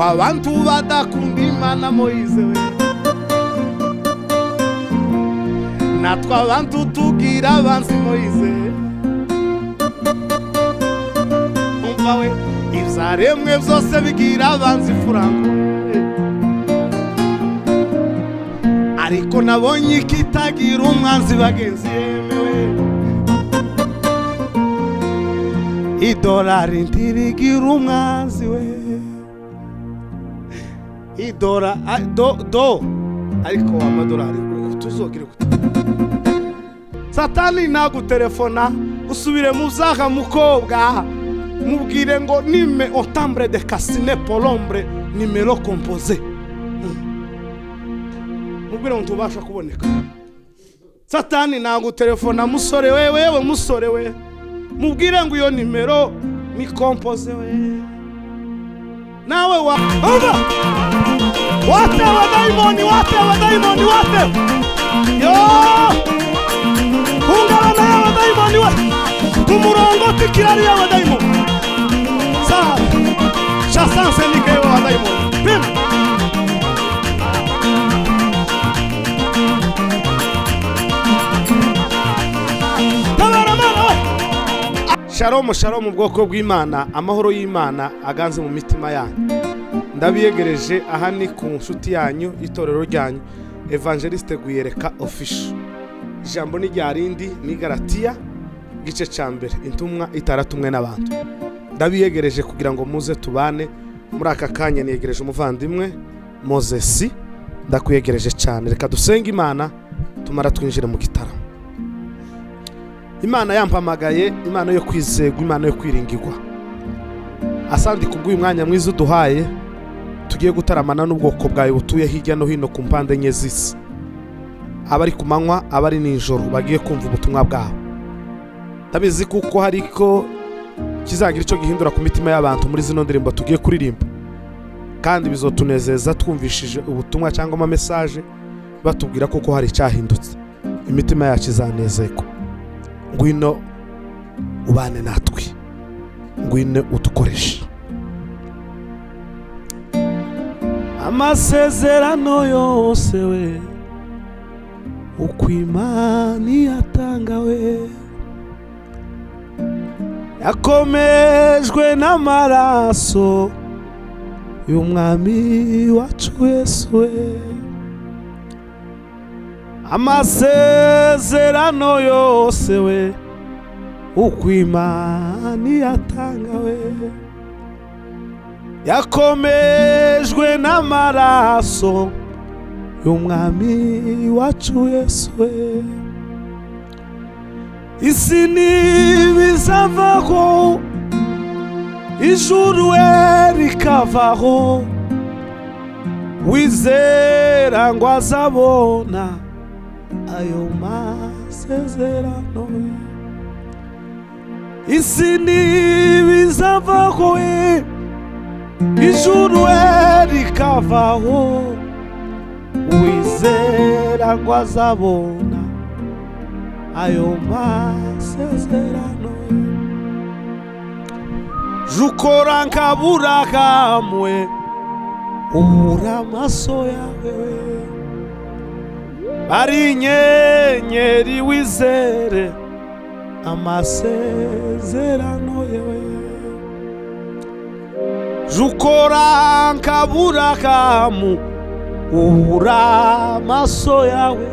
abantu badakunda Imana Moise we natwe abantu tugira abanzi Moise umva we ivyaremwe vyose bigira abanzi Franco ariko nabonye ikitagira umwanzi bagenzi yemewe idolari ntirigira umwanzi we idora do ariko amadolari tuzogire gute Satani nagutelefona usubire muzaka mukobwa mubwire ngo nime otambre de casine pour l'ombre numero composé mubwire ngo tubasha kuboneka Satani nagutelefona musore wewe musore we mubwire ngo iyo numero ni composé we nawe wa wate wa daimoni wate yo ungana na wa daimoni we tumurongo tikirari ya wa daimoni sa chasanse nike wa daimoni bim Shalom shalom ubwoko bw'Imana amahoro y'Imana aganze mu mitima yanyu ndabiyegereje aha ni ku nshuti yanyu itorero ryanyu Evangeliste Guyereka official ijambo ni ryarindi ni Galatiya gice ca mbere intumwa itaratumwe n'abantu ndabiyegereje kugira ngo muze tubane muri aka kanya niyegereje umuvandimwe Moses ndakuyegereje cyane reka dusenge Imana tumara twinjire mu gitaramo Imana yampamagaye Imana yo kwizegwa Imana yo kwiringirwa asandi kubw'uyu mwanya mwiza duhaye tugiye gutaramana n'ubwoko bwawe butuye hirya no hino ku mpande enye z'isi abari ku manywa abari nijoro bagiye kumva ubutumwa bwawe ndabizi kuko hariko kizagira icyo gihindura ku mitima y'abantu muri zino ndirimbo tugiye kuririmba kandi bizotunezeza twumvishije ubutumwa cyangwa ama message batubwira kuko hari cyahindutse imitima yacu izanezeko ngwino ubane natwe ngwino udukoresha amasezerano yose we uko Imana yatanga we yakomejwe n'amaraso y'umwami wacu Yesu we amasezerano yose we uko Imana yatanga we yakomejwe n'amaraso y'umwami wacu Yesu we isi ntibizavaho ijuru we rikavaho wizera ngo azabona ayo masezerano isi ntibizavaho ijuru we rikavaho wizera ngo azabona ayo masezerano jukora nkabura kamwe ubura amaso yawe ari inyenyeri wizere amasezerano yawe jukora nkabura kamu ubura amaso yawe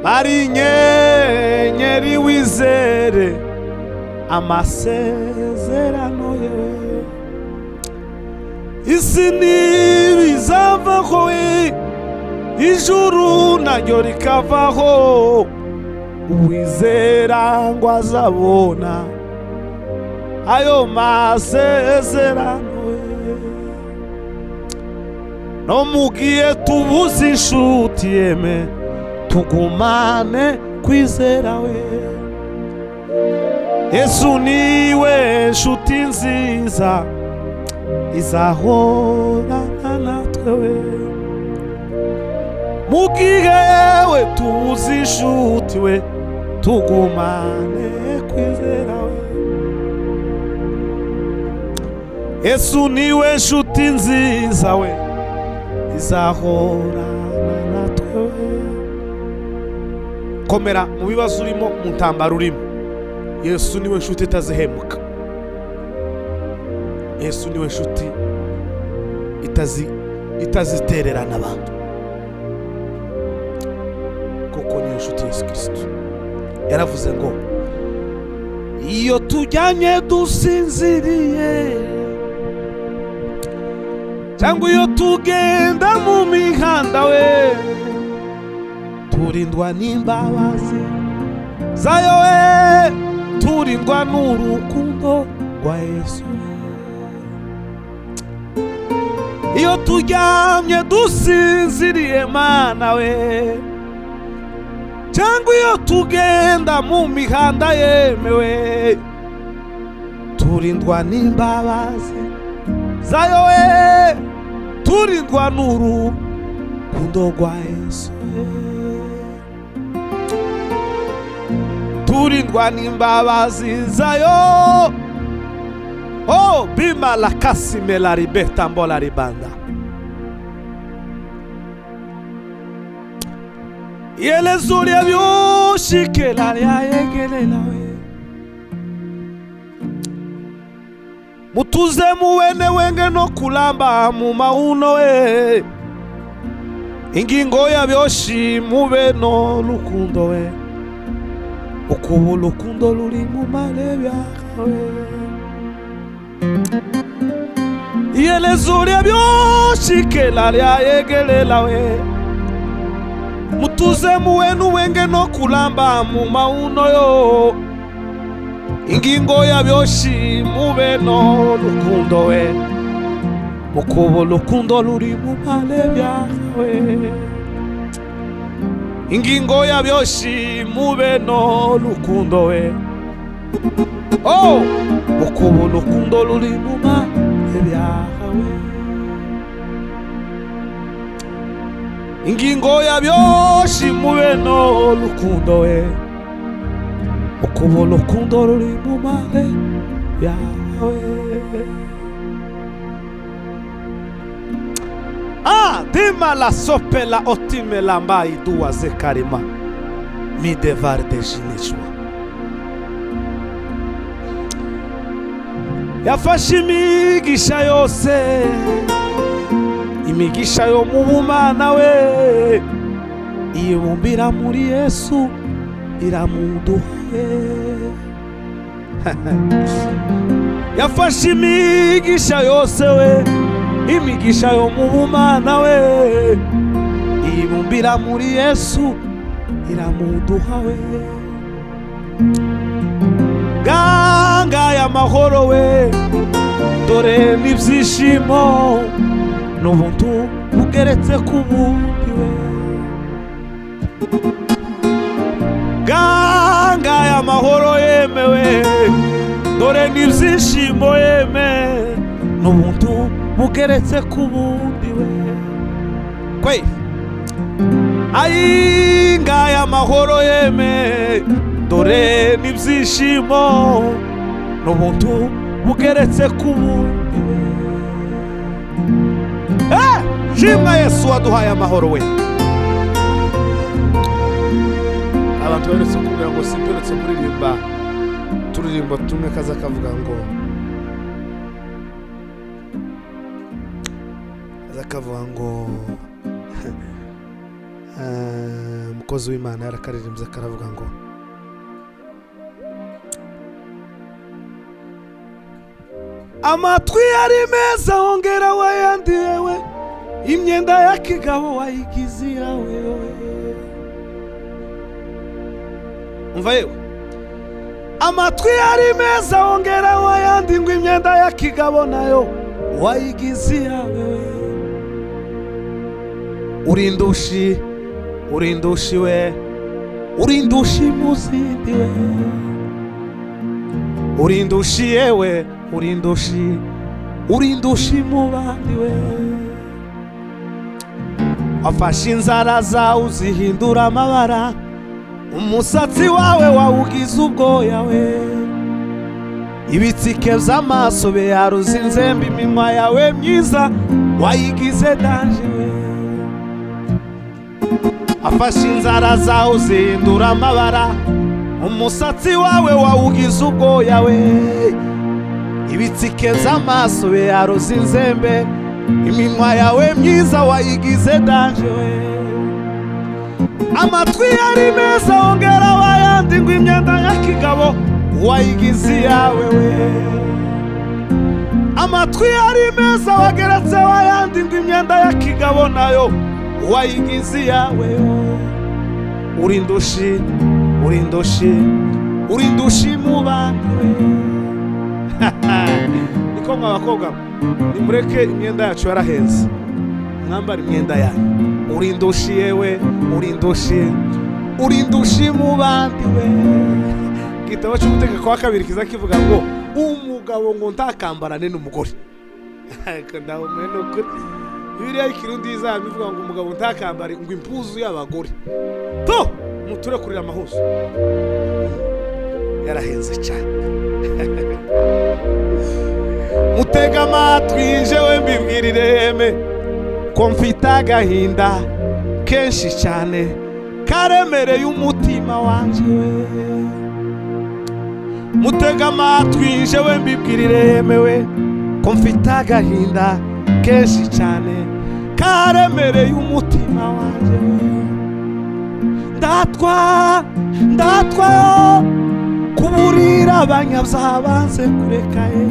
ari inyenyeri wizere amasezerano yawe isi ntibizavaho ijuru naryo rikavaho uwizera ngo azabona ayo masezerano no mugiye tubuze inshuti yeme tugumane kwizera we Yesu niwe nshuti nziza izahorana natwe we mugihe we tubuze inshuti we tugumane kwizera we Yesu niwe nshuti nziza we izahorana natwe. Komera mu bibazo urimo, mu ntambara urimo, Yesu niwe nshuti itazihemuka. Yesu niwe nshuti itazitererana abantu, kuko niyo nshuti Yesu Kristo. Yaravuze ngo iyo tujyanye dusinziriye cyangwa iyo tugenda mu mihanda we, turindwa n'imbabazi zayo we, turindwa n'urukundo rwa Yesu. Iyo turyamye dusinziriye Mana we, cyangwa iyo tugenda mu mihanda yemewe, turindwa n'imbabazi zayo we, turindwa n'urukundo rwa Yesu. Turindwa n'imbabazi zayo. Oh, bima la kasime la ribeta mbola ribanda. Yele zuri ya vyoshike la ya yegele lawe. Mutuze muwene wenge no kulamba mu mauno we. Ingingo ya vyoshi muwe no lukundo we. Ukubu lukundo luli mu male vyakawe. Yele zuri ya vyoshike la ya yegele lawe. Mutuze muwenu wenge no kulamba mu mauno yo. Ingingo ya vyoshi mube no lukundo we. Mukubo lukundo luri mu male vyawe. Ingingo ya vyoshi mube no lukundo we. Oh, mukubo lukundo luri mu male vyawe. Ingingo ya vyoshi mube no lukundo we. Mukubo lukundo luri mu male vyawe. Dima la sope la otime la mbai duwa zekarima mi devar de jinishwa. Yafashe imigisha yose, imigisha yo mu bumana we, ibumbira muri Yesu iramuduhe. Yafashe imigisha yose we, imigisha yo mu bumana we, ibumbira muri Yesu iramuduha we. Ganga ya mahoro we, dore n'ibyishimo n'ubuntu bugeretse ku bundi we. Ganga ya mahoro yemewe, dore n'ibyishimo yeme n'ubuntu bugeretse ku bundi we. Kwe ayinga ya mahoro yeme, dore n'ibyishimo n'ubuntu bugeretse ku bundi we. Shimwa Yesu waduhaye amahoro we. Abantu baretse kugira ngo simperetse kuririmba turirimba tumwe kaza kavuga ngo akavuga ngo umukozi w'Imana yarakaririmbye karavuga ngo amatwi yari meza ongera wayandiye we, imyenda ya kigabo wayigize iyawe. Umva yewe, amatwi yari meza ongera wayandi ngo imyenda ya kigabo nayo wayigize iyawe. Urindushi, urindushi we, urindushi muzindi we. Urindushi yewe, urindushi, urindushi mubandi we. Wafashe inzara zawe uzihindura amabara, umusatsi wawe wawugize ubwoya we. ibitsike vy'amaso be yaruze inzembe, iminwa yawe myiza wayigize danje we. Afashe inzara zawe zihindura amabara, umusatsi wawe wawugize ubwoya we. Ibitsike vy'amaso be yaruze inzembe, iminwa yawe myiza wayigize danje we. Amatwi yari meza wongera wayandi, ngo imyenda ya kigabo wayigize yawe we. Amatwi yari meza wageretse wayandi, ngo imyenda ya kigabo nayo wayigize yawe. Uri ndushi, uri ndushi, uri ndushi mu bandi we. Niko mwa bakobwa nimureke imyenda yacu yarahenze, mwambara imyenda yanyu. Uri ndushi yewe, uri ndushi, uri ndushi mu bandi we. Igitabo cy'Ugutegeka kwa kabiri kiza kivuga ngo umugabo ngo ntakambarane n'umugore. Ndaho mwene ukuri Bibiliya y'ikirundi izaba ivuga ngo umugabo ntakambare ngo impuzu y'abagore. To muture kurira amahuzo yarahenze cyane. Mutega amatwi jewe mbibwirireme ko mfite agahinda kenshi cyane karemereye umutima wanje we. Mutega amatwi jewe mbibwirireme we ko mfite agahinda kenshi cyane karemereye umutima wanje we. Ndatwa kuburira abanyabyaha banze kureka ye.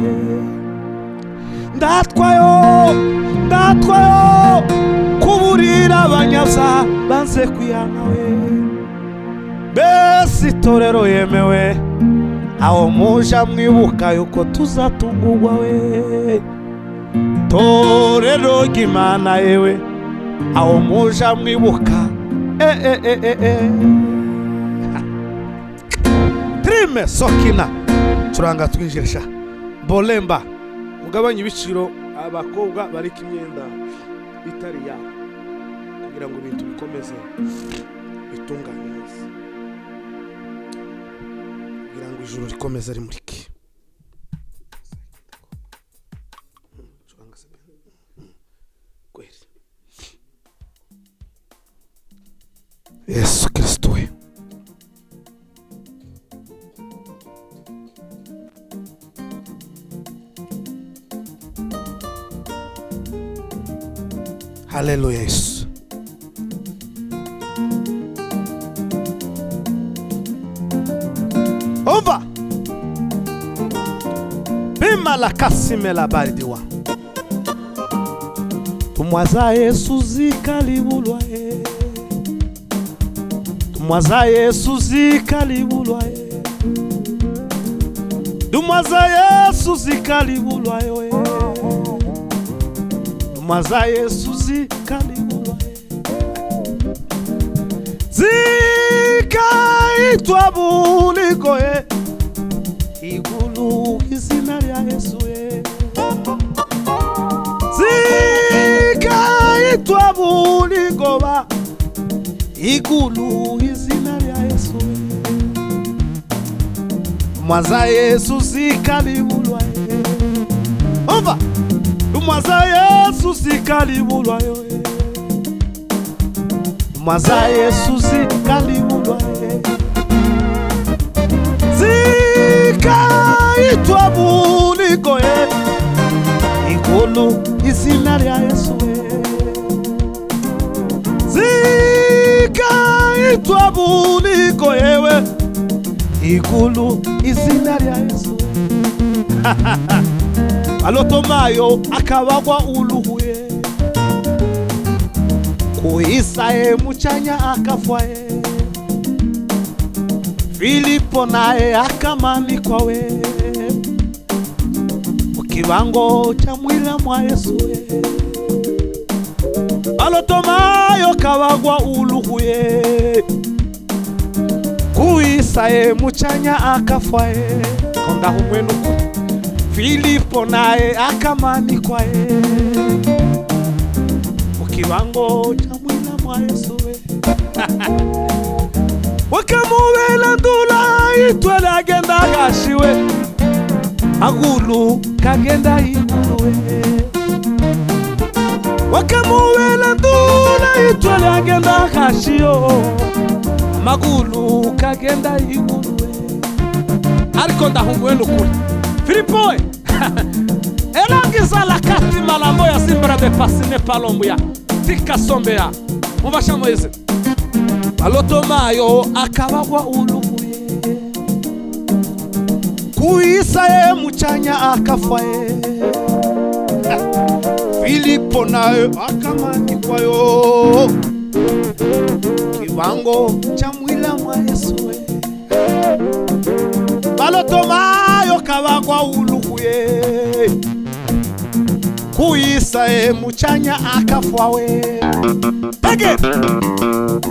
Ndatwayo kuburira abanyabyaha banze kwihana we. Mbese itorero yemewe aho muja mwibuka yuko tuzatungurwa we. Torero ry'Imana yewe aho muja mwibuka Trime Sokina turanga twinjirisha Bolemba mugabanya ibiciro abakobwa barika imyenda itari yabo kugira ngo ibintu bikomeze bitunganye neza, kugira ngo ijuru rikomeze ari muri ki. Yesu Kristo we. Hallelujah Yesu. Ova bima la kasime la baridiwa tumwaza Yesu zikalibulwa ye. Tumwaza Yesu zikalibulwa ye. Tumwaza Yesu zikalibulwa ye. Tumwaza Yesu zikalibulwa ye. Zikaitwa buliko ye. Igulu izina lya Yesu ye. Zikaitwa buliko ba. Igulu izina lya Yesu. Tumwaza Yesu zikalibulwa ye. Ova tumwaza Yesu zikalibulwa ye. Tumwaza Yesu zikalibulwa ye. Zikaitwa buliko ye. Igulu izina lya Yesu. Zikaitwa buliko yewe. Igulu izina lya Yesu. Alotomayo akabagwa uluhuye. Kuisaye muchanya akafwaye. Filipo naye akamanikwa we. Mukibango cha mwila mwa Yesu we. Alotomayo kabagwa uluhuye. Kuisaye muchanya akafwaye. Konda humwenu Filipo naye akamanikwa ye. Mukibango cha mwila mwa Yesu we. Wakamubela ndula itwele agenda gashiwe. magulu kagenda iguruwe wakamuwela ndula itwale agenda kashiyo magulu kagenda iguruwe ariko ndahunguwe nukuri Filipoe elangiza la kati malambo ya simbra de pasine palombo ya tika sombe ya mubasha Moise alotomayo akabagwa ulubuye kuisa ye muchanya akafaye Filipo nayo akamanikwayo kiwango cha mwila mwa Yesu balotomayo kabagwa ulubuye kuisa ye muchanya akafawe pege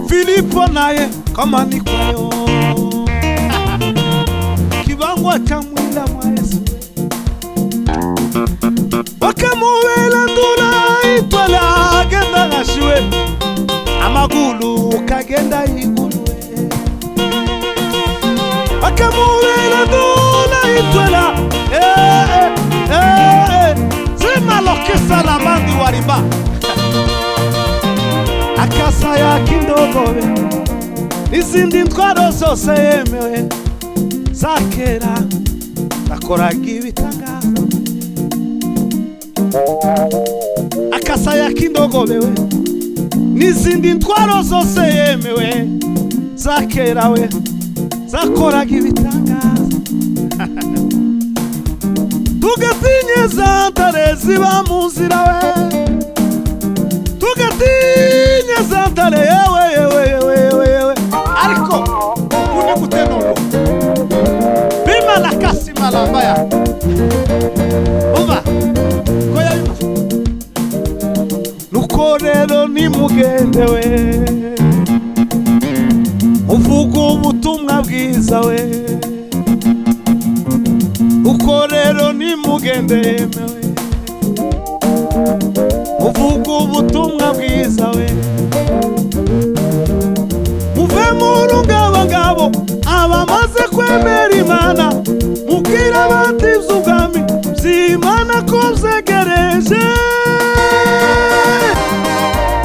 Filipo naye kamanikwayo kiwango cha mwila mwa Yesu wakamuwela ndula itwale agenda gashiwe amagulu kagenda iguluwe wakamuwela ndula itwala zima lokisa la bandi warimba akasa ya kindogobe izindi ntwaro zose yemewe zakera zakoraga ibitangaza akasa ya kindogobe we n'izindi ntwaro zose yemewe zakera we zakoraga ibitangaza tugatinye za ntare ziba mu nzira we tugatinye za ntare yewe ariko une gutenolo bima la kasi malambaya uva koya bima nuko rero nimugende we uvuga ubutumwa bwiza we uko rero nimugende yemewe uvuga ubutumwa bwiza we muve mu rungabangabo abamaze kwemera Imana mubwira abandi iby'ubwami by'Imana ko byegereje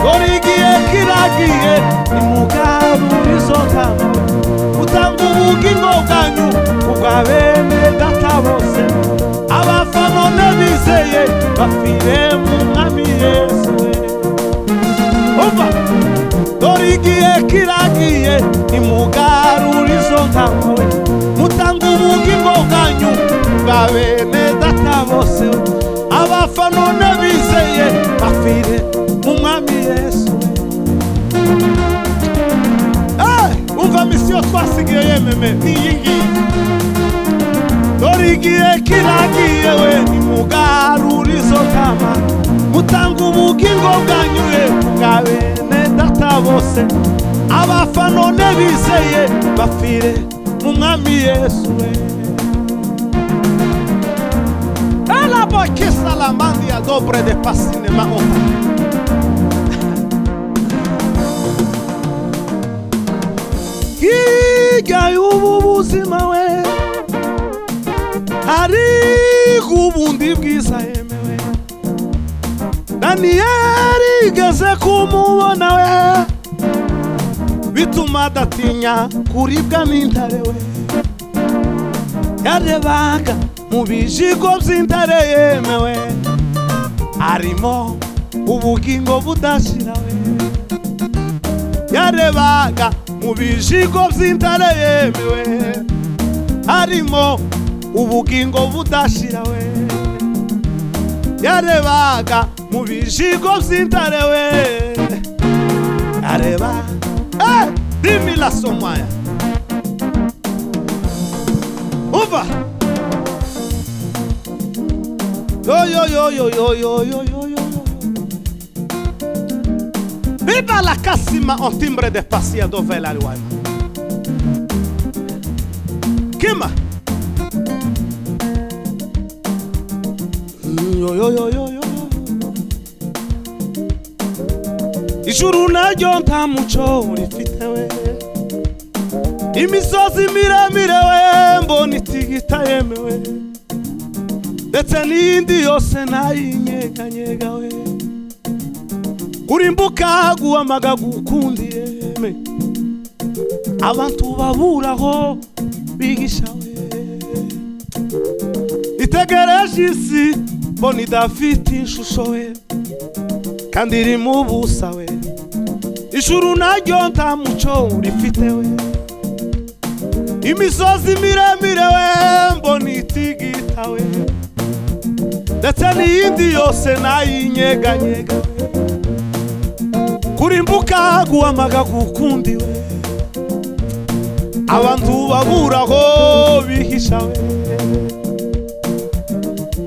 dore igihe kiragiye nimugarure izo ntama mutanga ubugingo bwanyu kubwa bene data bose abapfa none bizeye bapfire mu mwami Yesu umva dore igihe kiragiye nimugarure izo ntama mutanga ubugingo bwanyu kubwa bene data bose abapfa none bizeye bapfire mu mwami Yesu umva misiyo twasigiye yememe niyingi dore igihe kiragiye we nimugarure izo ntama mutanga ubugingo bwanyu bwa bene data bose abapfa none bizeye bapfire mu mwami Yesu ela bokisa la mandi ya dobre de pasine ma ota kiga y'ubu buzima we hari ubundi bwiza yemewe Daniyeli igeze kumubona we bituma adatinya kuribwa n'intare we yarebaga mu bijigo by'intare yemewe harimo ubugingo budashira we yarebaga mu bijigo by'intare yemewe harimo ubugingo budashira we yarebaga mu bijigo by'intare we yareba dimi la somaya uva yo viva la casima en timbre de pasia dove la luai kima yo ijuru naryo nta muco rifite we imisozi miremire we mbona itigita yemewe ndetse n'iyindi yose nayinyeganyega we kurimbuka guhamaga gukundiye abantu baburaho bigisha we itegereje isi mbona idafite ishusho we kandi iri mu busa we ijuru naryo nta muco urifite we imisozi miremire we mbona itigita we ndetse n'iyindi yose nayinyeganyega we kurimbuka guhamaga gukundi we abantu baburaho bihisha we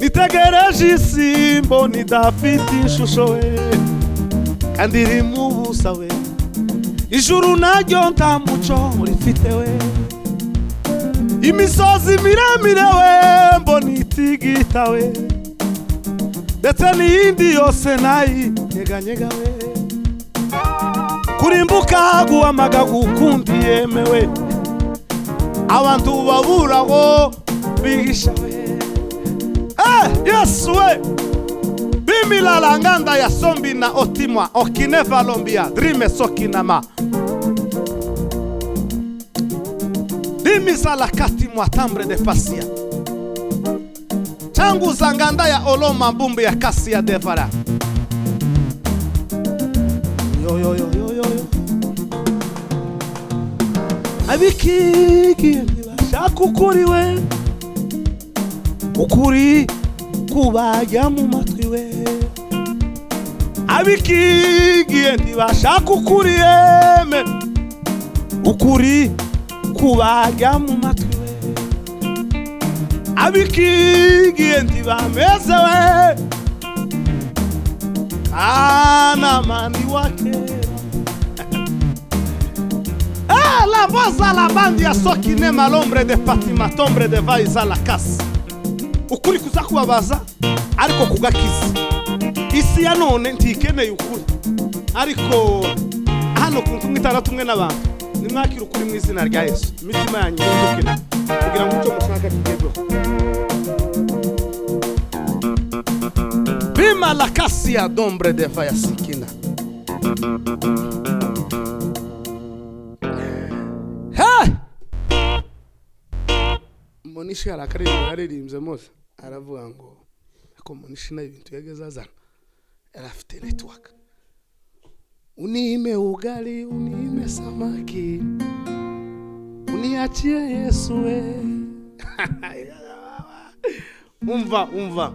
nitegereje isi mbona idafite ishusho we kandi iri mu busa we ijuru naryo nta muco urifite we imisozi miremire we mbona itigita we ndetse n'iyindi yose nayinyeganyega we kurimbuka guhamaga gukundi yemewe abantu baburaho bigisha we Yesu we bimila langanda ya sombi na otimwa okineva lombia drime sokinama dimisa la katimwa tambre de pasia changu zanganda ya oloma mbumbi ya kasi ya devara yo yo yo yo yo abikigi ntibashaka ukuri we ukuri kubajya mu matwi we abikigiye ntibashaka ukuri yeme ukuri kubajya mu matwi we abikigiye ntibameze we ana mani wake la voz a la bandia sokine malombre de Fatima tombre de vaiza la casa ukuri kuza kubabaza ariko kugakiza isi ya none ntikeneye ukuri ariko hano ku ntumwe itaratumwe n'abantu nimwakira ukuri mu izina rya Yesu imitima yanyu yindukira kugira ngo icyo mushaka kigerweho bima la casia dombre de vayasikina Monishi araririmbye mose aravuga ngo ko Monishi na ibintu yageze azana yarafite network unime ugali unime samaki uniachie Yesu we umva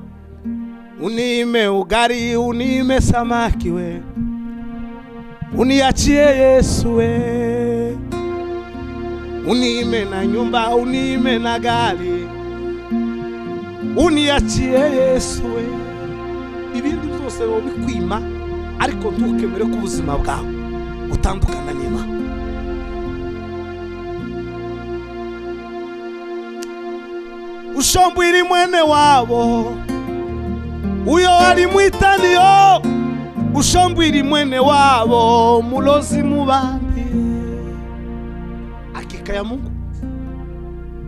unime ugali unime samaki we uniachie Yesu we unime na nyumba unime na gari uniachie Yesu we ibindi byose wo bikwima ariko ntukemere ku buzima bwawe utandukana n'Imana ushombwira mwene wabo uyo ari mwitaniyo ushombwira mwene wabo mulozi mubandi hakika ya Mungu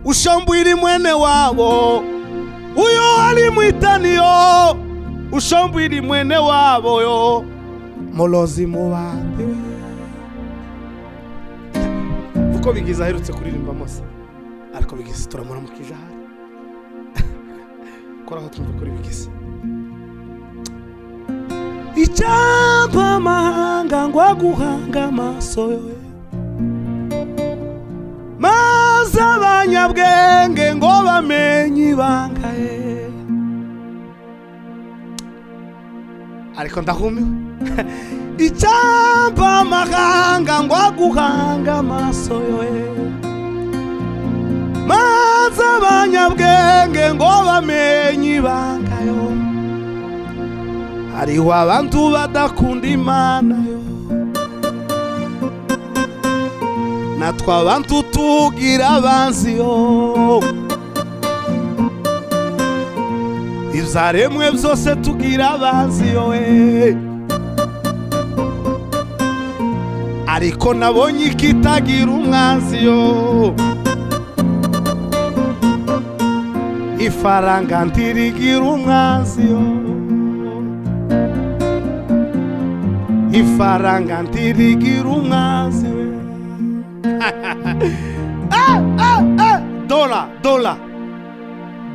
ushombwira mwene wabo uyo ari mwitaniyo ushombwira mwene wabo yo mulozi mubandi uko bigize aherutse kuririmba mose ariko bigize turamura mukijahari kora aho tumva kuri bigize icyampa mahanga ngo guhanga amaso yo maze abanyabwenge ngo bamenye ibanga ye ariko ndahumiwe icyampa mahanga ngo guhanga amaso yo maze abanyabwenge ngo bamenye ibanga yo hariho abantu badakunda Imana yo natwe abantu tugira abanzi yo ibyaremwe byose tugira abanzi yo ariko nabonye ikitagira umwanzi yo ifaranga ntirigira umwanzi yo, ifaranga ntirigira umwanzi we. Dola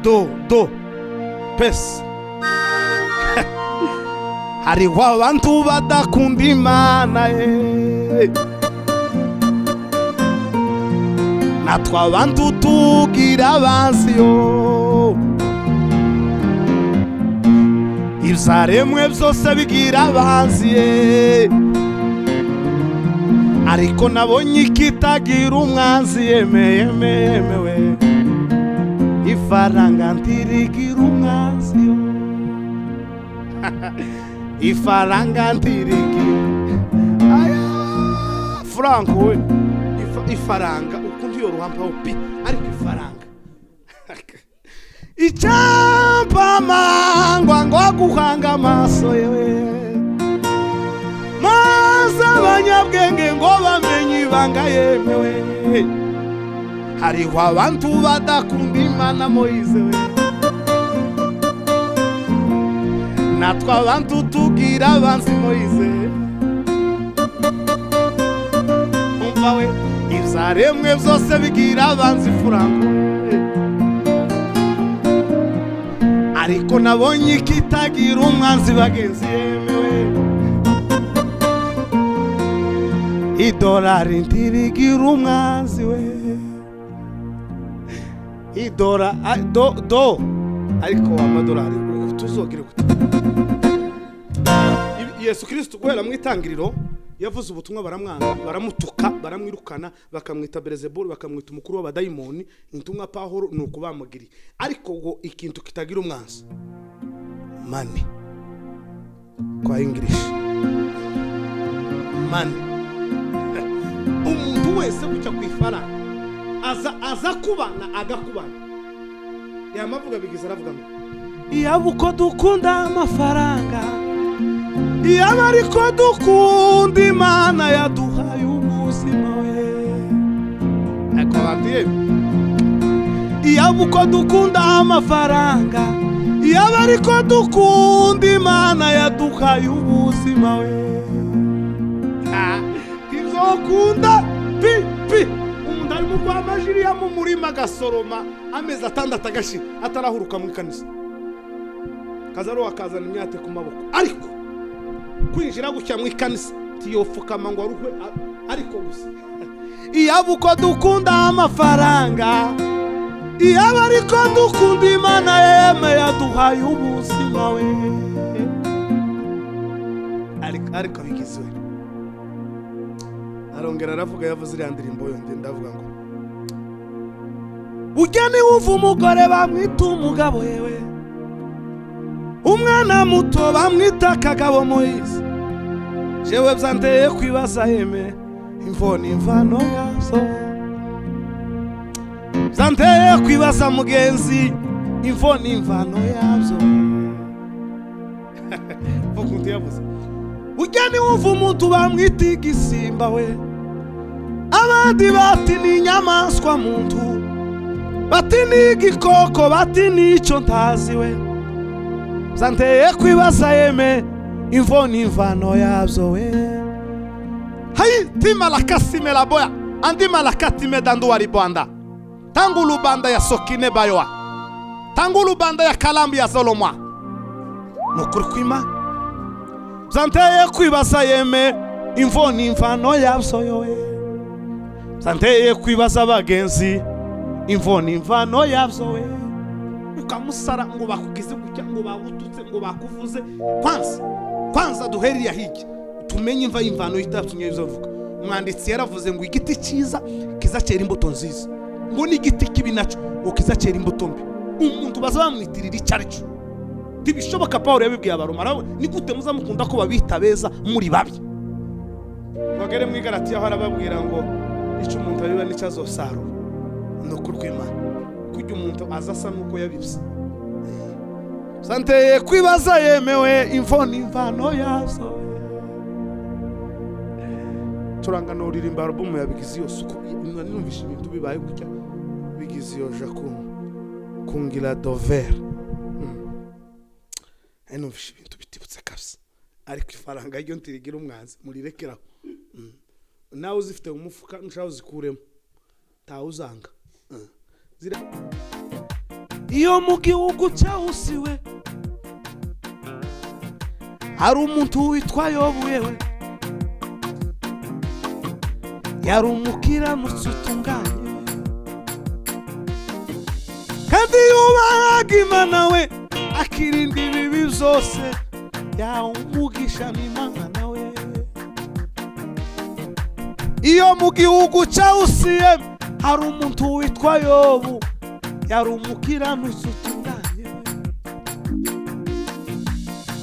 do pesa. Hariho abantu badakunda Imana natwe abantu tugira abanzi yo, ivyaremwe vyose bigira abanzi ariko nabonye ikitagira umwanzi yemewe, ifaranga ntirigira umwanzi yo, ifaranga ntirigira Franco we, ifaranga ukundi yoruhampa upi ariko ifaranga icyampa mangwa ngo guhanga amaso yewe, maze abanyabwenge ngo bamenye ibanga yemewe. Hariho abantu badakunda Imana Moise we, natwe abantu tugira abanzi Moise. Umva we, ivyaremwe vyose bigira abanzi Franco, ariko nabonye ikitagira umwanzi bagenzi yemewe, idolari ntirigira umwanzi we, idora do ariko amadolari tuzogire gute? Yesu Kristo guhera mu itangiriro yavuze ubutumwa baramwanga, baramutuka, baramwirukana, bakamwita Belzebul, bakamwita umukuru w'abadayimoni, intumwa Pawulo nuko bamugiriye. Ariko ngo ikintu kitagira umwanzi money kwa English money. Umuntu wese gucya kwifaranga aza kubana agakubana yamavuga bigize aravuga ngo iyabuko dukunda amafaranga, iyaba ariko dukunda Imana yaduhaye ubuzima we. Akabatiye iyabuko dukunda amafaranga, iyaba ariko dukunda Imana yaduhaye ubuzima we. Kizokunda pi umuntu ari mu kwamajiriya mu murima gasoroma amezi atandatu agashi atarahuruka mu kanisa, kazaro akazana imyate ku maboko, ariko kwinjira gucya mu kanisa tiyofukama ngo aruhwe ariko gusa. Iyabuko dukunda amafaranga, iyaba ariko dukunda Imana yeme yaduhaye ubuzima we. Ariko bigizwe arongera aravuga, yavuze iriya ndirimbo yonde, ndavuga ngo ugeni wumva umugore bamwita umugabo yewe, umwana muto bamwita Kagabo Moise. Jewe byanteye kwibaza yeme imvoni imvano yazo, byanteye kwibaza mugenzi imvoni imvano yazo. Vuga yavuze ugeni wumva umuntu bamwita igisimba we, abandi bati ni inyamaswa muntu, bati ni igikoko, bati ni icyo ntazi we. Byanteye kwibaza yeme imvoni imvano yazo we. Hai tima la kasime la boya andi malakati medandu waribanda, tangu lubanda ya sokine bayoa, tangu lubanda ya kalambi ya zolomwa nukuri kwima. Byanteye kwibaza yeme imvoni imvano yazo we. Byanteye kwibaza bagenzi imvoni imvano yazo we. Ukamusara ngo bakugize gutya, ngo bagututse, ngo bakuvuze. Kwanza duheriya hiki tumenye imva imvano yitatumye bizovuga. Umwanditsi yaravuze ngo igiti cyiza kizacera imbuto nziza, ngo ni igiti kibi naco ngo kizacera imbuto mbi. Umuntu bazamwitirira icarico tibishoboka. Pawulo yabibwiye abaroma, ni gute muzamukunda ko babita beza muri babi? Bagere mu Galatiya harababwira ngo icyo umuntu abiba nicyo azosarura. Nukuri kw'Imana kujya umuntu azasa nuko yabibye. Byanteye kwibaza yemewe imvoni imvano yazo. Turangana uririmba album ya Bigizi yose uko numvisha ibintu bibaye gutya. Bigizi yo Jacob kungira dover numvishe ibintu bitibutse kabisa ariko ifaranga ryo ntirigira umwanzi murirekeraho nawe uzifite mu mufuka nshaka uzikuremo tawuzanga iyo mu gihugu cyawusiwe hari umuntu witwa Yobu yewe yari umukiranutsi utunganye kandi yubahaga Imana we akirinda ibibi byose yawumugisha n'Imana we iyo mu gihugu cyawusiye hari umuntu witwa Yobu yari umukiranutsi utunganye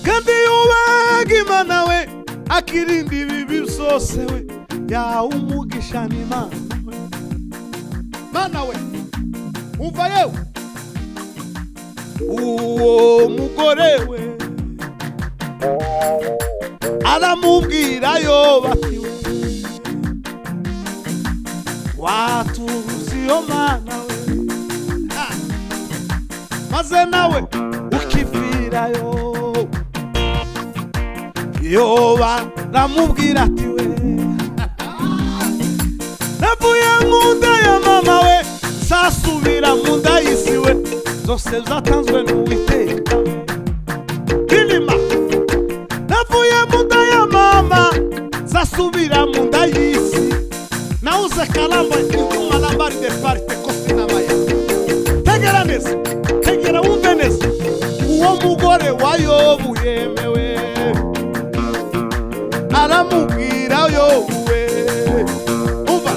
kandi yubahaga Imana we akirinda ibibi byose we yawumugisha n'Imana we Mana we umva yewe uwo mugore we aramubwira Yobu ati we watuzi yo Mana we maze nawe ukipfira Yobu aramubwira ati we navuye mu nda ya mama we sasubira mu nda y'isi we zose zatanzwe n'Uwiteka Kilima navuye mu nda ya mama zasubira mu nda y'isi nauze kalamba ikuma lambari de parte kosina baya tegera neza tegera wumve neza uwo mugore wa Yobu yemewe aramubwira Yobu we umva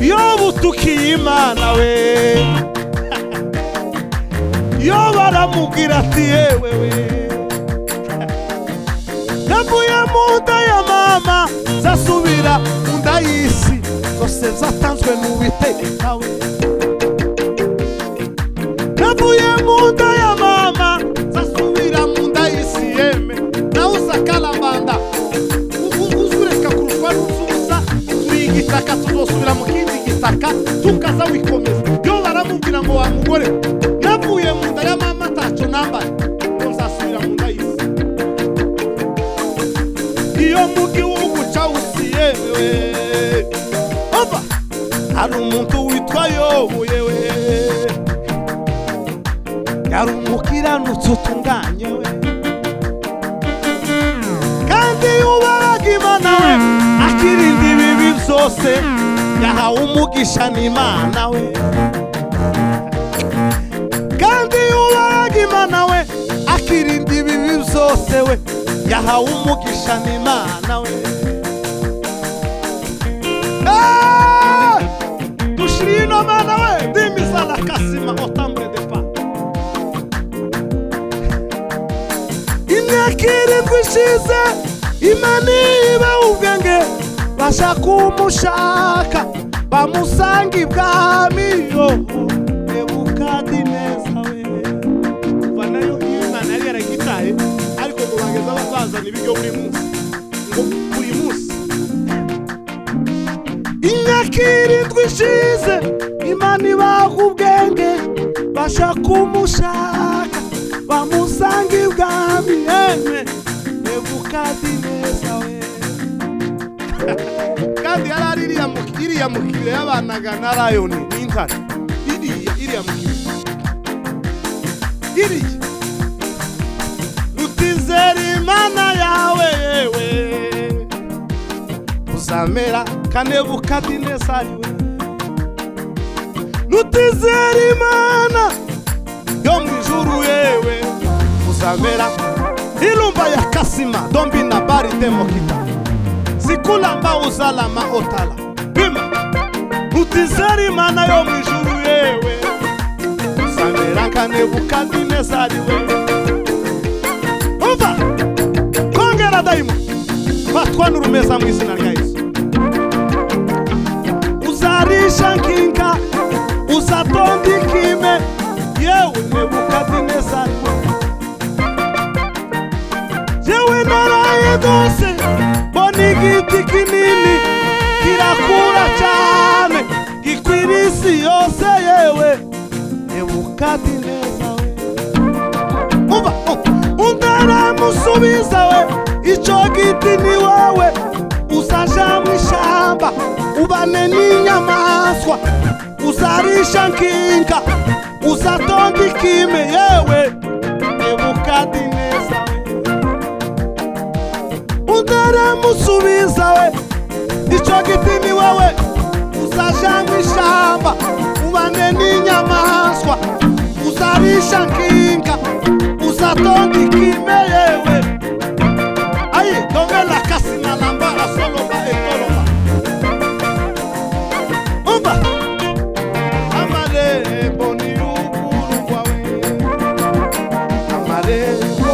Yobu tukiye Imana we Yobu aramubwira ati yewe we navuye mu nda ya mama zasubira mu nda y'isi zose zatanzwe n'Uwiteka we navuye mu nda ya mama zasubira mu nda y'isi yeme nawe uzakalambanda uzureka kuruswa n'uzuza turi igitaka tuzosubira mu kindi gitaka tukaza wikomeza Yobu aramubwira ngo wa mugore navuye mu nda ya mama taco nambaye uzasubira mu nda y'isi iyo mu gihugu cyawusiye we oba hari umuntu witwa Yobu yewe yari umukiranutsi utunganye we kandi yubahaga Imana we akirinda ibibi byose yahawe umugisha n'Imana we kandi yubahaga Imana we akirinda ibibi byose we yahawe umugisha n'Imana we dushirino Mana we dimisa la kasima otambre de pa inakiri kwishize Imana iba ubwenge bashaka umushaka bamusanga ibwami Nebukadineza we kuva nayo Imana yari yaragitaye ariko kubangeza bazazana ibiryo buri munsi ngo buri munsi inyakiri twishize Imana ibaha ubwenge bashaka umushaka bamusanga ibwami Nebukadineza we kandi yarari iriya mukire yabanaga na Rayoni n'intare iriya mukire iriya utizera Imana yawe yewe uzamera ka Nebukadineza we nutizera Imana yo mu ijuru yewe uzamera ilumba ya kasima dombi na bari demokita sikulamba uzalama otala bima nutizera Imana yo mu ijuru yewe uzamera ka Nebukadineza we umva kongera daima fatwa n'urumeza mu izina rya Yesu uzarisha nkinka uzatondikime yewe Nebukadineza yewe naraye dose boni igiti kinini kirakura cyane gikwira isi yose yewe Nebukadineza Nebukadineza we umva undaramusubiza we ico giti ni wowe uzaja mw'ishamba ubane n'inyamaswa uzarisha nkinga uzatonda ikime yewe Nebukadineza we undaramusubiza we ico giti ni wowe uzaja mw'ishamba ubane n'inyamaswa uzarisha nkinga uzatonda ikime yewe ayi domela kasina lamba asoloba etoloba umba amarembo ni ukuru wawe amarembo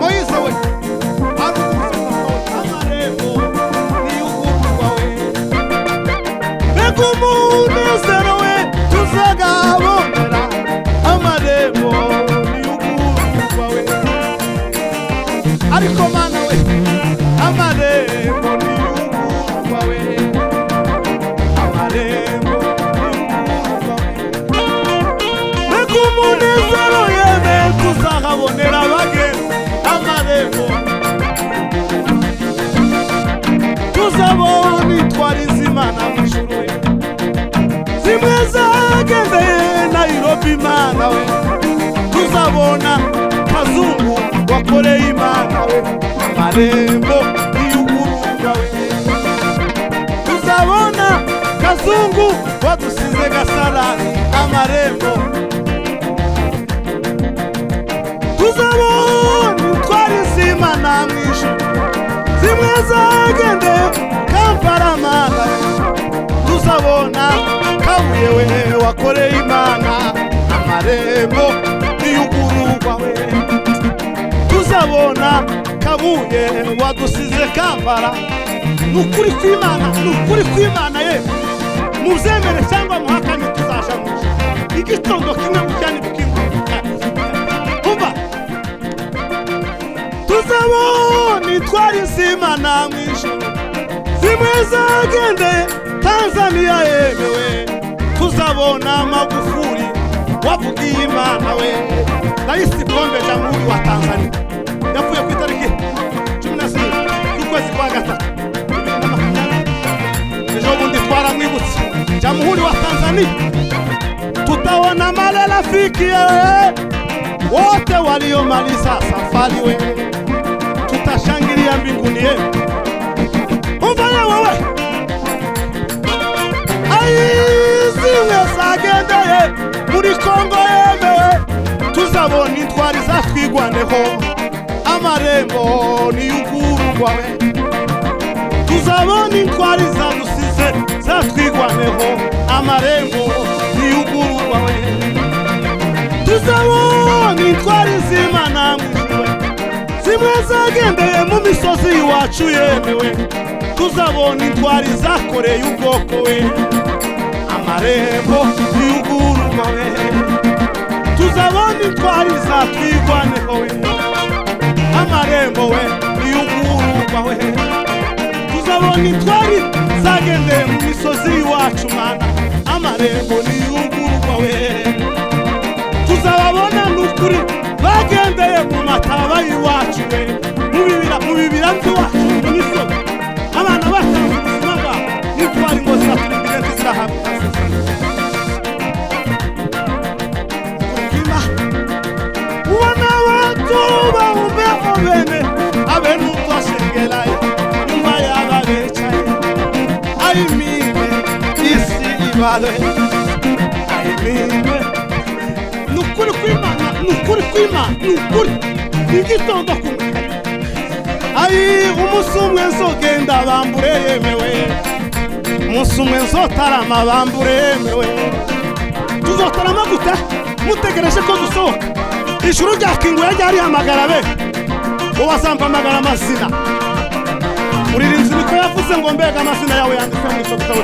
Moise we amarembo ni ukuru wawe Begumunezero we tuzagabonera amarembo ni ukuru wawe ariko mana we amarembo ni ukuru wawe amarembo ni ukuru wawe Begumunezero yewe tuzagabonera abagenzi amarembo tuzabona itwariza Imana mw'ijuru we zimwe zagendeye Nairobi Imana we tuzabona Kazungu wakoreye Imana we amarembo y'uguruga we tuzabona Kazungu wadusize Gasarani amarembo tuzabona itwariza Imana mw'ijuru zimwe zagendeye Kampala Mana tuzabona Kabuye we wakoreye Imana amarembo y'uguruga we tuzabona Kabuye wadusize Kampala nukuri kw'Imana ye muzemere cyangwa muhakane tuzaja muje igitondo kimwe mujyane dukinguka umva tuzabona itwariza Imana mw'ijuru zimwe zagendeye Tanzania yemewe tuzabona Magufuli wavugiye Imana we Rais Pombe Jamhuri wa Tanzania yapfuye ku itariki 16 y'ukwezi kwa gatatu ejo bundi twaramwibutse Jamhuri wa Tanzania tutaona male rafiki wote waliomaliza safari we tutashangilia mbinguni ye umva wewe zimwe zagendeye muri Kongo yemewe tuzabona intwari zatwigwaneho amarembo ni ukuru wawe tuzabona intwari zadusize zatwigwaneho amarembo ni ukuru wawe tuzabona intwari z'Imana mw'ijuru zimwe zagendeye mu misozi iwacu yemewe tuzabona intwari zakoreye ubwoko we amarembo y'uguruga we tuzabona intwari zatwigwaneho we amarembo we y'uguruga we tuzabona intwari zagendeye mu misozi iwacu Mana amarembo y'uguruga we tuzababona n'ukuri bagendeye mu mataba y'iwacu we mu bibira by'iwacu mu misozi abana batanze ubuzima bwabo n'intwari ngo ziraturindire ntizirahabwe ubona watu baumeho bene abenu twashengelaye nyuma yaba bicaye ayimine isi ibale ayimine nukuri kw'Imana igitondo kumwe ayi umunsi umwe nzogenda bambure yemewe umunsi umwe nzotarama bambure yemewe tuzotarama gute mutegereje ko dusohoka ijuru ryakinguye ryarihamagara be uwazampamagara amazina Muririnzi niko yavuze ngo mbega amazina yawe yanditse mu ico gitabo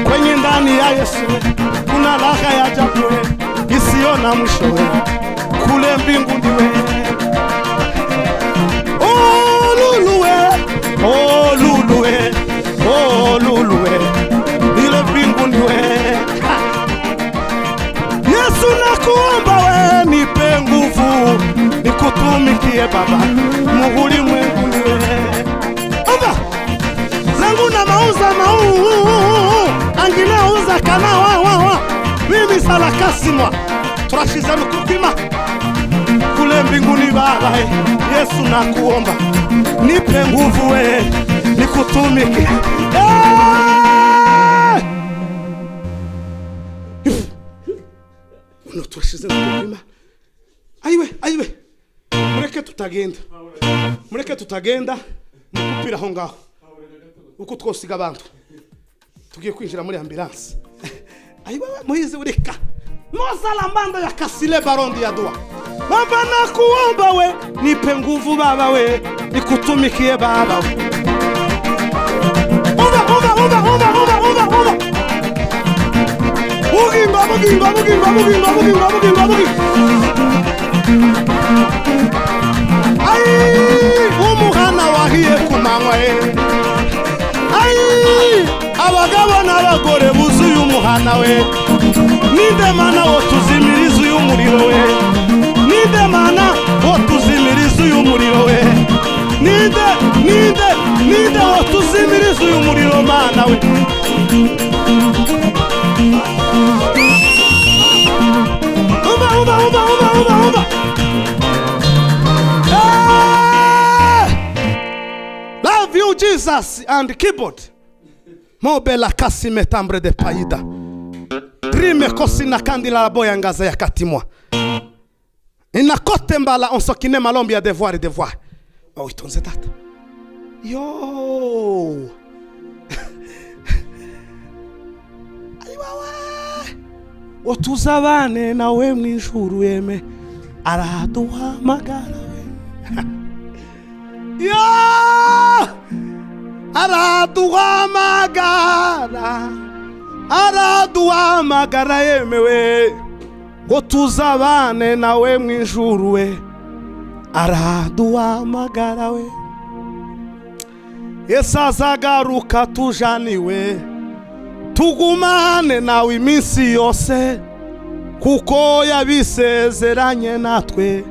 kwenye ndani ya Yesu kuna raha ya ajabu isiyo na mwisho kule mbinguni we Luluwe ile mbinguni we nikutumikie Baba, muhuri mwenguni wewe. Ova zangu na mauza angine uza kana wa mimi sala kasimwa turashiza nukutima kule mbinguni Baba. Yesu nakuomba nipe nguvu wewe nikutumike. Uno turashiza nukutima. Aiwe mureke tutagenda mukupira aho ngaho uko twosiga abantu tugiye kwinjira muri ambulance. Aiwe muhizi ureka Mozala mbanda ya kasile barondi ya dua. Baba nakuomba we nipe nguvu Baba we nikutumikie Baba we. Uva Bugingo Ai umuhana wahiye kumanywa ai abagabo n'abagore buzuye umuhana we. Ninde mana wo tuzimiriza uyu muriro we, ninde mana wo tuzimiriza uyu muriro we, ninde wo tuzimiriza uyu muriro mana we. Uba love you Jesus and keyboard mobela kasime tambre de paida rime kosina kandila la boya ngaza ya katimwa ina kote mbala onsokine malombi ya devoir oh itonze tata yo aiwawe otuzabane nawe mwijuru yeme araduha magara we yo araduha magara yemewe ngo tuzabane nawe mwijuru we araduha magara we. Yesu azagaruka tujaniwe tugumane nawe iminsi yose kuko yabisezeranye natwe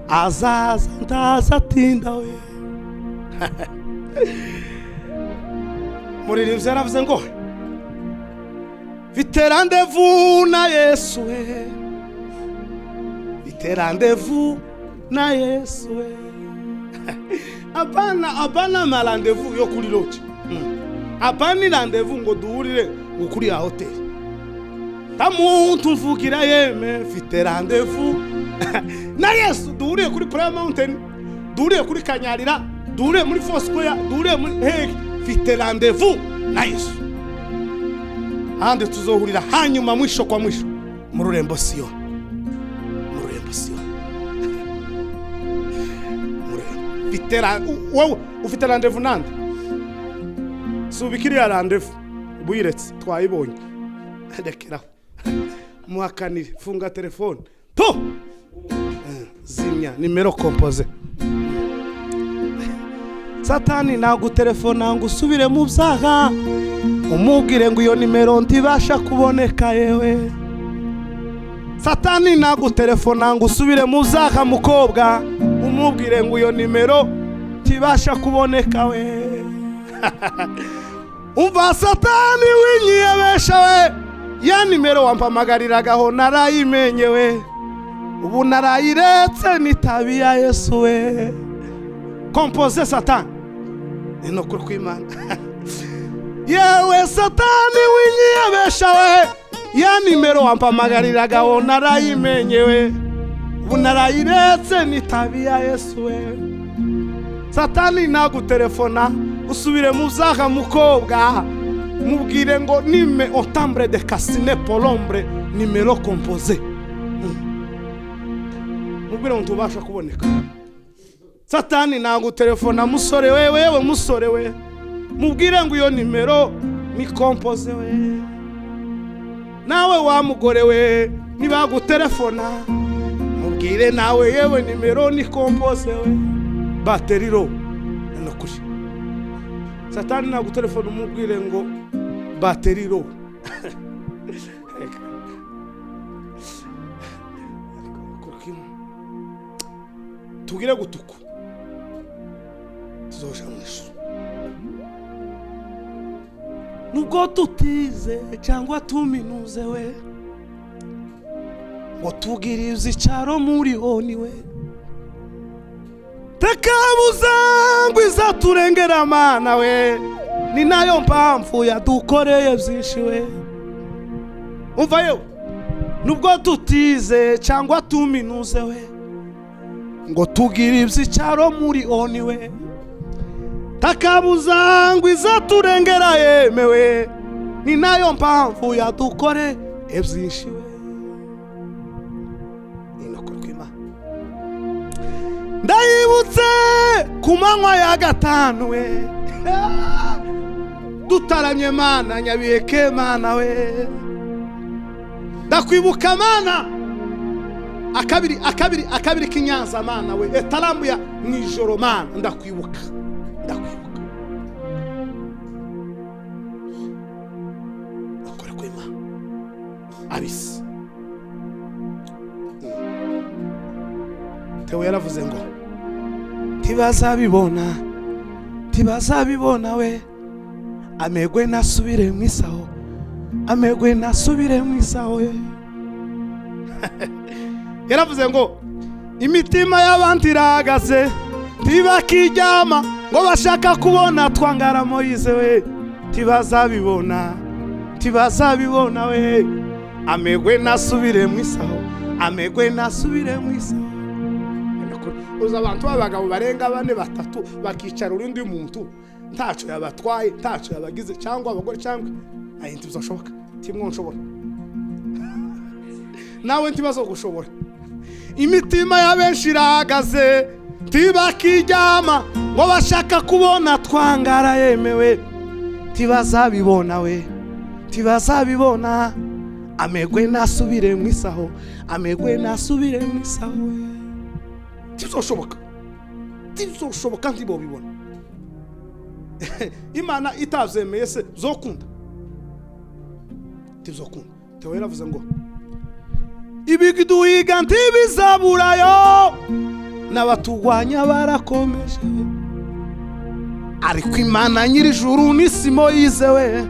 azaza ndazatinda we. Muririmbyi yaravuze ngo Vite rendez-vous na Yesu we, vite rendez-vous na Yesu we. Apana ma rendez-vous yo kuri lodge. Apani rendez-vous ngo duhurire ngo kuri ya hotel. Tamuntu mvugira yeme vite rendez-vous na Yesu duhurire kuri Prayer Mountain, duhurire kuri Kanyarira, duhurire muri Foursquare, duhurire muri vite rendez-vous na Yesu. Hande tuzohurira hanyuma mwisho kwa mwisho mu rurembo Siyo. Vitera wowe ufite rendez-vous nande subikiri ya rendez-vous buyiretse twayibonye rekeraho muhakanire funga telefone po zimya nimero composé. Satani nagutelefona ngo usubire mu byaha umubwire ngo iyo nimero ntibasha kuboneka yewe. Satani nagutelefona ngo usubire mu byaha mukobwa umubwire ngo iyo nimero ntibasha kuboneka we. Umva Satani winyiyebesha we, ya nimero wampamagariraga narayimenye we, ubu narayiretse nitabi ya Yesu we. Composé Satan ino kuri kwimana. Yewe Satani winyiyebesha we, ya nimero wampamagariraga narayimenye we, ubu narayiretse nitabi ya Yesu we. Satani nagutelefona usubire mu byaha mukobwa mubwire ngo nime otambre de casine pour l'ombre nimero composé mubwire ngo tubasha kuboneka. Satani nagutelefona musore wewe musore we mubwire ngo iyo nimero ni composé we. Nawe wa mugore we nibagutelefona mubwire nawe yewe nimero ni composé we. Batterie low nokuri. Satani nagutelefona umubwire ngo batterie low. tugire gutuku tuzoja mu ijuru. Nubwo tutize cyangwa tuminuze we ngo tugirize icyaro muri oni we, takabuza ngo izaturengera Mana we, ni nayo mpamvu yadukoreye byinshi we. Umva yewe, nubwo tutize cyangwa tuminuze we ngo tugirize icyaro muri oni we, takabuza ngo izaturengera yemewe, ni nayo mpamvu yadukoreye byinshi we. Ndayibutse ku manywa ya gatanu we, dutaramye Mana nyabiyeke Mana we, ndakwibuka Mana akabiri k'Inyanza Mana we, etarambuya mu ijoro Mana, ndakwibuka akore ko Imana abisi. Tewe yaravuze ngo tibazabibona we, amegwe nasubire mu isaho, amegwe nasubire mu isaho we. Yaravuze ngo imitima y'abandi irahagaze ntibakiryama ngo bashaka kubona twangara Moise we, tibazabibona we, amegwe nasubire mu isaho, amegwe nasubire mu isaho. Uza abantu b'abagabo barenga 4-3 bakicara urundi muntu ntaco yabatwaye, ntaco yabagize, cyangwa abagore cyangwa ayintu bizashoboka timwe nshobora nawe ntibazo gushobora. Imitima y'abenshi irahagaze ntibakiryama ngo bashaka kubona twangara yemewe, tibazabibona we, tibazabibona, amegwe nasubire mu isaho, amegwe nasubire mu isaho we. Tibizoshoboka ntibo bibona. Imana itavyemeye se zokunda, tibizokunda. Tewe yaravuze ngo ibiduhiga ntibizaburayo, n'abatugwanya barakomeje, ariko Imana nyir'ijuru n'isi Moise we,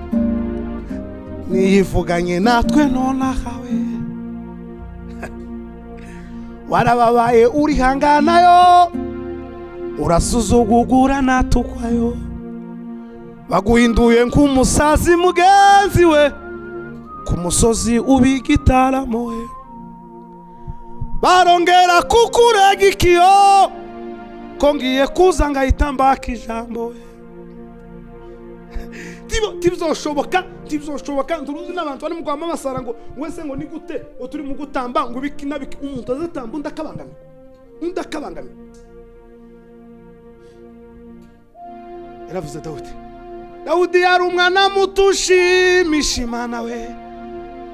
niyivuganye natwe nonaha we. Warababaye urihanganayo, urasuzugugura natukwayo, baguhinduye nk'umusazi mugenzi we, ku musozi ubigitaramo we, barongera kukurega ikiyo ko ngiye kuza ngahita mbaka ijambo we. Tibizoshoboka nturuzi n'abantu bari mu kwama basara ngo wese ngo ni gute uturi mu gutamba ngo bikina umuntu azatamba undakabangami. Yaravuze Dawudi yari umwana muto ushimisha Imana we,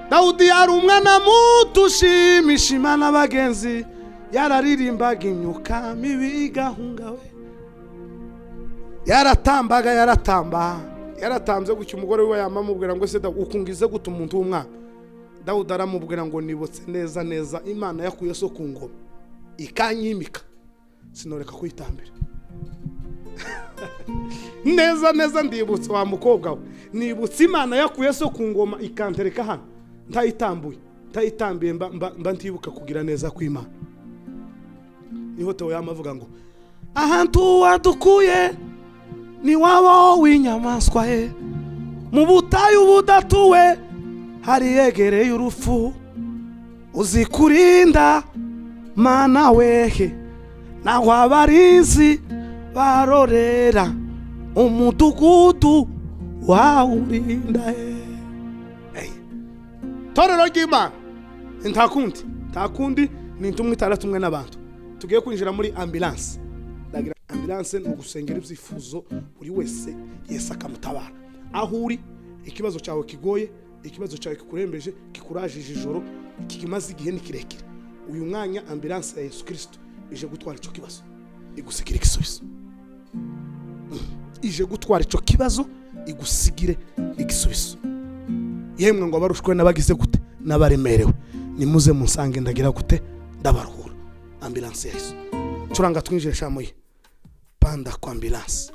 Dawudi yari umwana muto ushimisha Imana bagenzi, yararirimbaga imyuka mibi igahunga we, yaratamze gutyo umugore we yamamubwira ngo se ukungize gute umuntu w'umwana. Dawudi aramubwira ngo nibutse neza Imana yakuye so ku ngoma ikanyimika, sinoreka kwitambira. neza ndibutse wa mukobwa we, nibutse Imana yakuye so ku ngoma ikantereka hano ntayitambiye mba ntibuka kugira neza kw'Imana. Niho Tewe yamavuga ngo ahantu wadukuye ni wabo w'inyamaswa he, mu butayu budatuwe hari yegereye urufu, uzikurinda Mana wehe, naho abarinzi barorera umudugudu wawurinda he. Torero ry'Imana ntakundi ni intumwa itaratumwe n'abantu. Tugiye kwinjira muri ambulance. Ambulance ni ugusengera ibyifuzo buri wese Yesu akamutabara. Aho uri ikibazo cyawe kigoye, ikibazo cyawe kikurembeje, kikurajije ijoro, kikimaze igihe ni kirekire, uyu mwanya ambulance ya Yesu Kristo ije gutwara ico kibazo, igusigire igisubizo. Ije gutwara ico kibazo, igusigire igisubizo. Yemwe ngo barushwe n'abagize gute n'abaremerewe, nimuze munsange ndagira gute ndabaruhura. Ambulance ya Yesu curanga twinjire shamuye panda kwa ambulance.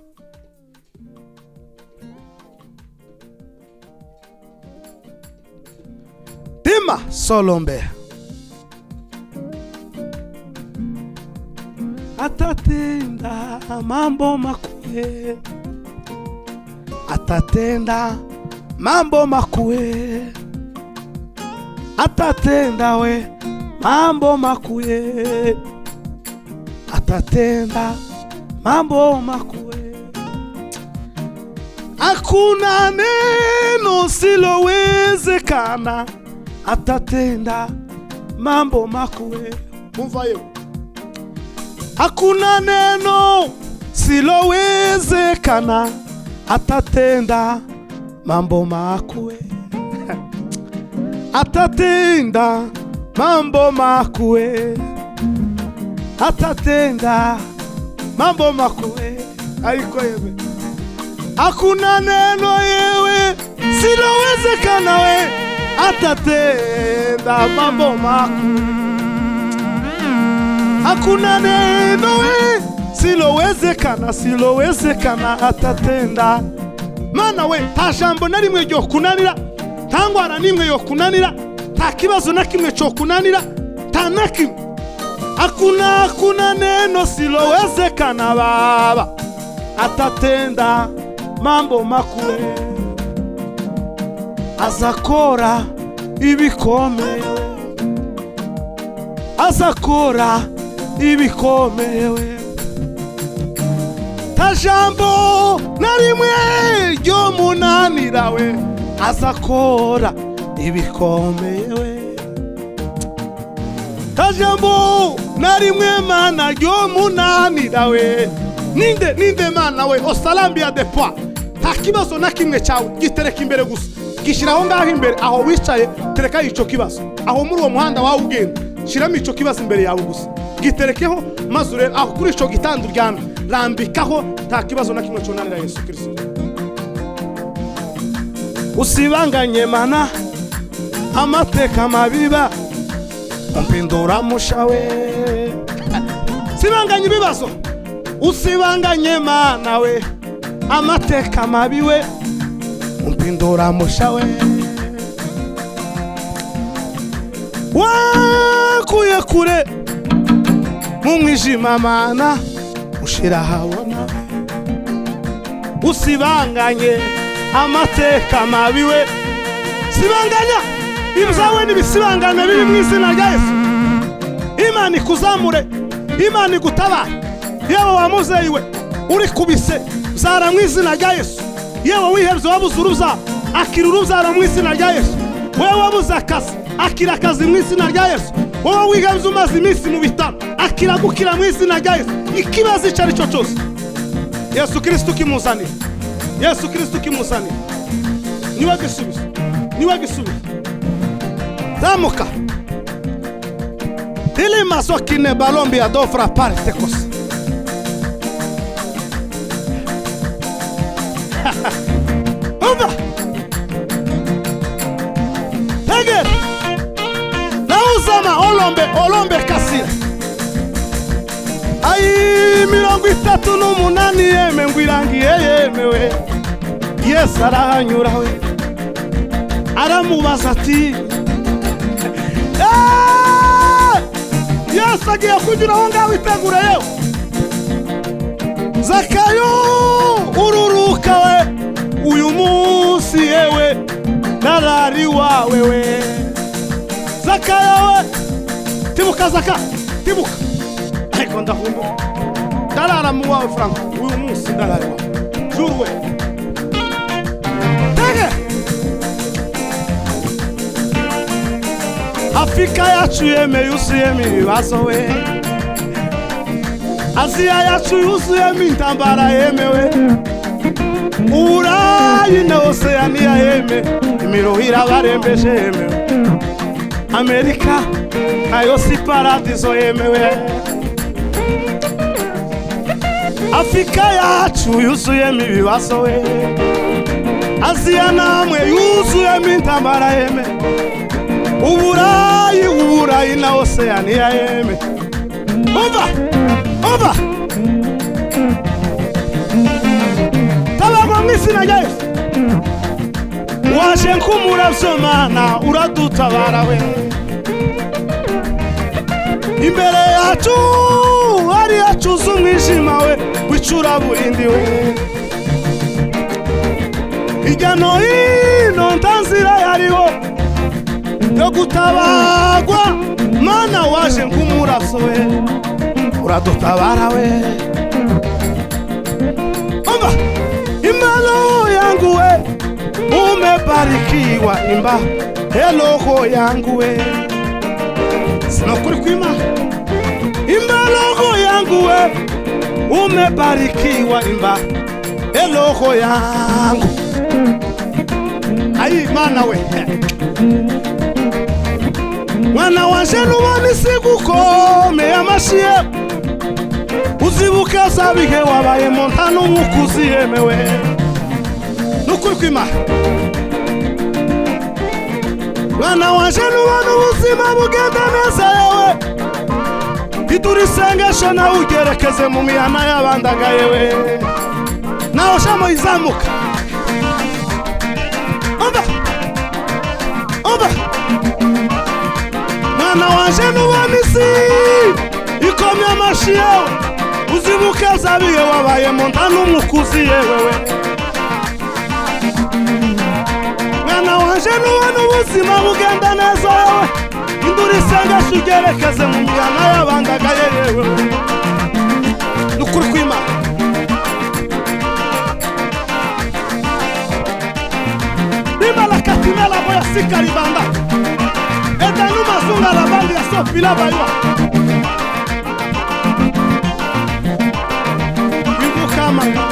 Dima Solombe atatenda mambo makuu, atatenda mambo makuu, atatenda we mambo makuu, atatenda mambo makuu. Hakuna neno silowezekana, atatenda mambo makuu. Mumvayo, hakuna neno silowezekana, atatenda mambo makuu. Atatenda mambo makuu, atatenda mambo makuu. Ariko yewe, hakuna neno yewe silowezekana we, atatenda mambo makuu. Hakuna neno we silowezekana, atatenda. Mana we, ta jambo na rimwe ryo kunanira, ta ngwara nimwe yo kunanira, ta kibazo na kimwe cyo kunanira, ta nakimwe. Hakuna neno silowezekana baba, atatenda mambo makuu. Azakora ibikomeye, azakora ibikomeye. Ta jambo na rimwe ryo munanira we, azakora ibikomeye. Ta jambo na rimwe mana ryo munanira we, ninde mana we, osalambia de poa. Ta kibazo na kimwe cyawe gitereka imbere gusa, gishiraho ngaho imbere aho wicaye, tereka ico kibazo aho muri uwo muhanda wawe ugenda, shiramo ico kibazo imbere yawe gusa, giterekeho mazure aho kuri ico gitanda uryana, rambikaho. Ta kibazo na kimwe cyonanira Yesu Kristo. Usibanganye mana amateka mabiba, umpindura mushawe. Sibanganye ibibazo, usibanganye mana we amateka mabiwe, umpindura mushawe. Wakuye kure mu mwijima mana, ushira habona. Usibanganye amateka mabiwe, sibanganya ibyawe n'ibisibangana biri mu izina rya Yesu. Imana ikuzamure, Imana igutabara. Yewe wamuzeyi we uri kubise, zara mu izina rya Yesu. Yewe wihebye wabuze urubyaro, akira urubyaro mu izina rya Yesu. Wewe wabuze akazi, akira akazi mu izina rya Yesu. Wowe wihebye umaze iminsi mu bitaro, akira gukira mu izina rya Yesu. Ikibazo icyo ari cyo cyose, Yesu Kristo kimuzanira, Yesu Kristo kimuzanira. Niwe gisubizo, niwe gisubizo. Zamuka ili masokine balombi ya dofra parte kos. Umba Teger Nauzama olombe kasire. Ai 38 yeme ngwirangiye yemewe. Yesu arahanyura we, aramubaza ati Yesu agiye kugira aho ngaho itegura yewe. Zakayo ururuka we, uyu munsi yewe narari wawe we. Zakayo we, tibuka Zaka, tibuka. Ariko ndahumbuka, ndarara mu wawe Frank, uyu munsi ndarari wawe. Juru we Afrika yacu yeme yuzuyemo ibibazo we, Aziya yacu yuzuyemo intambara yemewe, Uburayi na Oceania yeme imiruho irabarembeje yemewe, Amerika nayo si paradizo yemewe. Afrika yacu yuzuyemo ibibazo we, Aziya namwe yuzuyemo intambara yeme, Uburayi na Oceania yeme. Umva umva tabagwa mw'izina rya Yesu waje nk'umuravyo Mana uradutabara we imbere yacu hari yacuze umwijima we w'icuraburindi we hirya no hino nta nzira yariho yo gutabagwa Mana waje nk'umuravyo we uradutabara we umva imalo yangu we umebarikiwa imba eloho yangu we sinokuri kwima imba loho yangu we umebarikiwa imba eloho yangu ayi Mana we mwana wanje nubona isigukome amashiye uzibuke zabihe wabayemo nta n'umukuzi yemewe nukuri kwima mwana wanje nubona ubuzima bugenda neza yewe idura isengesho nawe ugerekeze mu mihana y'abandaga yewe nawe shamo izamuka umva mwana wanje nubona isi ikomye amashi yewe uzibuke zabihe wabayemo nta n'umukuzi yewewe mwana wanje nubona ubuzima bugenda neza yewe indura isengesho ugerekeze mu mihana y'abandaga yewe nukuri kwima Katina la boya sikari banda eta numa zunga la bandi ya sofila baywa Ibu kama yo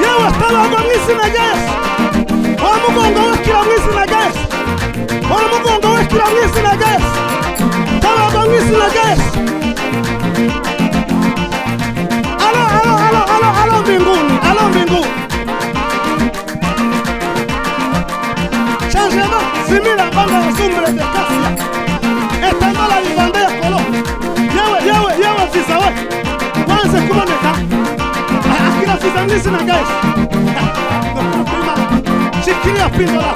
Yewa tabago mw'izina rya Yesu wa mugongo wekira mw'izina rya Yesu wa mugongo wekira mw'izina rya Yesu tabago mw'izina rya Yesu Allons mbinguni changement simila banda ya sumbre de kasia etanga la libande ya kolo yewe visa we kwanza kuboneka akila visa ngisi na guys shikilia pindo la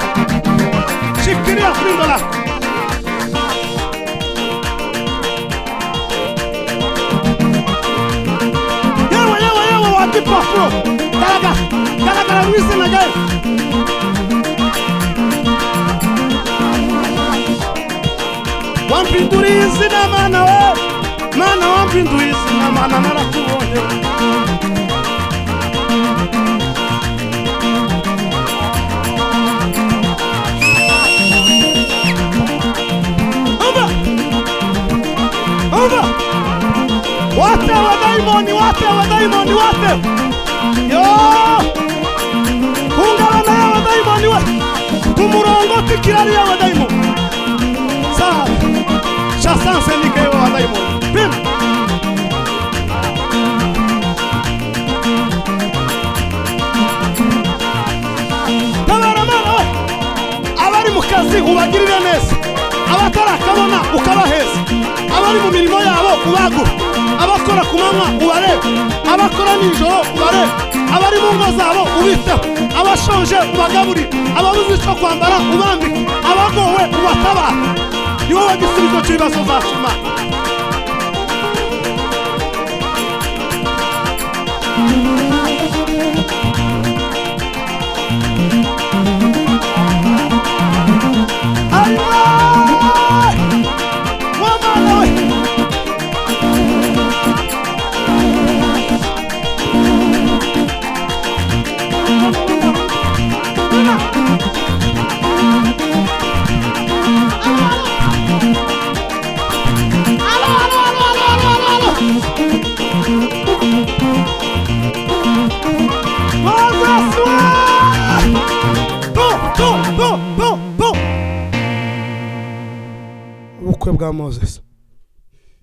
Pafro, Galaga, listen again. One pinturi is in a man, one pinturi is in a man, another two. Over. Wate yo ungala na ya daimoni we kumurongo tikirari ya daimoni sa chasanse nike wa daimoni bim tabara mana we abari mu kazi ubagirire neza abatarakabona ukabaheza abari mu mirimo yabo ubagura abakora kumanywa ubarebe abakora nijoro ubarebe abari mu ngo zabo ubiteho abashonje ubagaburi ababuze icyo kwambara ubambike abagowe ubatabara ni wowe gisubizo cy'ibibazo zacu Imana ubukwe bwa Moses